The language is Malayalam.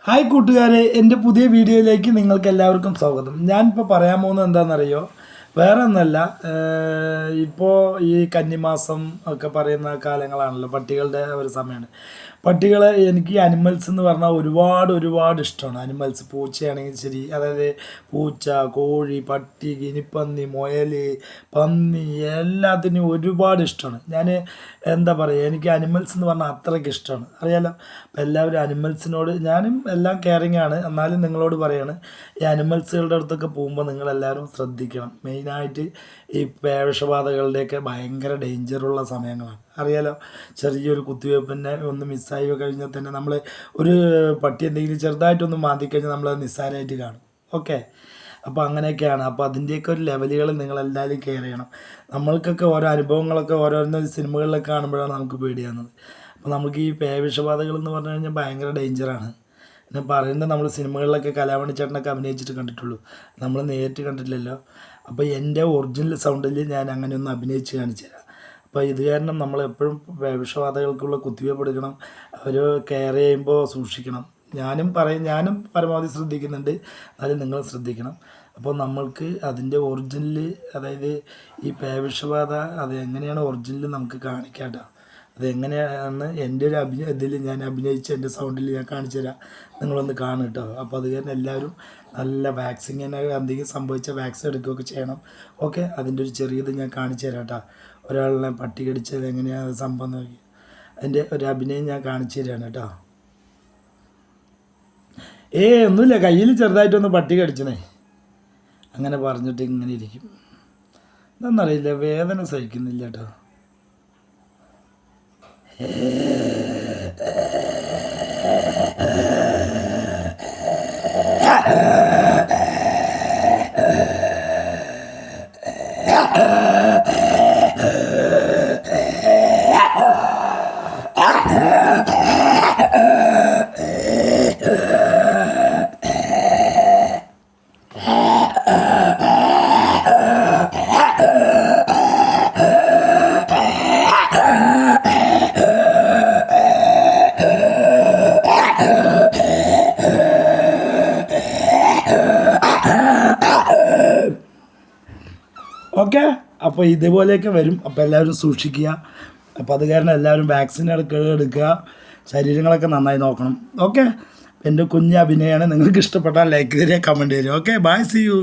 ഹായ് കൂട്ടുകാരെ, എൻ്റെ പുതിയ വീഡിയോയിലേക്ക് നിങ്ങൾക്ക് എല്ലാവർക്കും സ്വാഗതം. ഞാനിപ്പോൾ പറയാൻ പോകുന്നത് എന്താണെന്നറിയോ? വേറെ ഒന്നല്ല, ഇപ്പോൾ ഈ കന്നിമാസം ഒക്കെ പറയുന്ന കാലങ്ങളാണല്ലോ, പട്ടികളുടെ ഒരു സമയമാണ്. പട്ടികളെ എനിക്ക് അനിമൽസ് എന്ന് പറഞ്ഞാൽ ഒരുപാട് ഇഷ്ടമാണ്. അനിമൽസ് പൂച്ചയാണെങ്കിൽ ശരി, അതായത് പൂച്ച, കോഴി, പട്ടി, ഗിനിപ്പന്നി, മുയൽ, പന്നി എല്ലാത്തിനും ഒരുപാട് ഇഷ്ടമാണ്. ഞാൻ എന്താ പറയുക, എനിക്ക് അനിമൽസ് എന്ന് പറഞ്ഞാൽ അത്രയ്ക്ക് ഇഷ്ടമാണ്, അറിയാലോ. അപ്പോൾ എല്ലാവരും അനിമൽസിനോട്, ഞാനും എല്ലാം കെയറിങ് ആണ്. എന്നാലും നിങ്ങളോട് പറയാണ്, ഈ അനിമൽസുകളുടെ അടുത്തൊക്കെ പോകുമ്പോൾ നിങ്ങളെല്ലാവരും ശ്രദ്ധിക്കണം. മെയിനായിട്ട് ഈ പേവിഷബാധകളുടെയൊക്കെ ഭയങ്കര ഡേഞ്ചറുള്ള സമയങ്ങളാണ്, അറിയാലോ. ചെറിയൊരു കുത്തിവയ്പ്പിനെ ഒന്ന് മിസ്സായി കഴിഞ്ഞാൽ തന്നെ നമ്മൾ ഒരു പട്ടി എന്തെങ്കിലും ചെറുതായിട്ടൊന്ന് മാന്തിക്കഴിഞ്ഞാൽ നമ്മളത് നിസ്സാരമായിട്ട് കാണും. ഓക്കെ, അപ്പോൾ അങ്ങനെയൊക്കെയാണ്. അപ്പോൾ അതിൻ്റെയൊക്കെ ഒരു ലെവലുകൾ നിങ്ങളെല്ലാവരും കെയർ ചെയ്യണം. നമ്മൾക്കൊക്കെ ഓരോ അനുഭവങ്ങളൊക്കെ ഓരോരോ സിനിമകളിലൊക്കെ കാണുമ്പോഴാണ് നമുക്ക് പേടിയാകുന്നത്. അപ്പോൾ നമുക്ക് ഈ പേവിഷബാധകൾ എന്ന് പറഞ്ഞു കഴിഞ്ഞാൽ ഭയങ്കര ഡേഞ്ചറാണ്. പിന്നെ പറയുന്നത് നമ്മൾ സിനിമകളിലൊക്കെ കലാമണി ചേട്ടനൊക്കെ അഭിനയിച്ചിട്ട് കണ്ടിട്ടുള്ളൂ, നമ്മൾ നേരിട്ട് കണ്ടിട്ടില്ലല്ലോ. അപ്പോൾ എൻ്റെ ഒറിജിനൽ സൗണ്ടിൽ ഞാൻ അങ്ങനെയൊന്ന് അഭിനയിച്ച് കാണിച്ചു തരാം. അപ്പോൾ ഇത് കാരണം നമ്മളെപ്പോഴും വിഷബാധകൾക്കുള്ള കുത്തിവയ്പ്പ് എടുക്കണം, അവർ കെയർ ചെയ്യുമ്പോൾ സൂക്ഷിക്കണം. ഞാനും പരമാവധി ശ്രദ്ധിക്കുന്നുണ്ട്, എന്നാലും നിങ്ങൾ ശ്രദ്ധിക്കണം. അപ്പോൾ നമ്മൾക്ക് അതിൻ്റെ ഒറിജിനൽ, അതായത് ഈ പേവിഷബാധ അത് എങ്ങനെയാണ് ഒറിജിനൽ നമുക്ക് കാണിക്കാം കേട്ടോ. അതെങ്ങനെയാണെന്ന് എൻ്റെ ഒരു ഇതിൽ ഞാൻ അഭിനയിച്ച് എൻ്റെ സൗണ്ടിൽ ഞാൻ കാണിച്ചു തരാം, നിങ്ങളൊന്ന് കാണും കേട്ടോ. അപ്പോൾ അത് കാരണം എല്ലാവരും നല്ല വാക്സിൻ, എന്തെങ്കിലും സംഭവിച്ച വാക്സിൻ എടുക്കുകയൊക്കെ ചെയ്യണം. ഓക്കെ, അതിൻ്റെ ഒരു ചെറിയത് ഞാൻ കാണിച്ചു തരാം കേട്ടോ. ഒരാളെ പട്ടി കടിച്ചത് എങ്ങനെയാണ് സംഭവം നോക്കി അതിൻ്റെ ഒരു അഭിനയം ഞാൻ കാണിച്ചു തരാണ് കേട്ടോ. ഒന്നുമില്ല, കയ്യിൽ ചെറുതായിട്ടൊന്ന് പട്ടി കടിച്ചണേ, അങ്ങനെ പറഞ്ഞിട്ട് ഇങ്ങനെ ഇരിക്കും. എന്താണെന്നറിയില്ല, വേദന സഹിക്കുന്നില്ല കേട്ടോ. ഓക്കെ, അപ്പോൾ ഇതുപോലെയൊക്കെ വരും. അപ്പോൾ എല്ലാവരും സൂക്ഷിക്കുക. അപ്പോൾ അത് കാരണം എല്ലാവരും വാക്സിൻ എടുക്കുക, ശരീരങ്ങളൊക്കെ നന്നായി നോക്കണം. ഓക്കെ, എൻ്റെ കുഞ്ഞ് അഭിനയമാണ്. നിങ്ങൾക്ക് ഇഷ്ടപ്പെട്ടാൽ ലൈക്ക് തരിക, കമൻറ്റ് തരിക. Okay, bye, see U.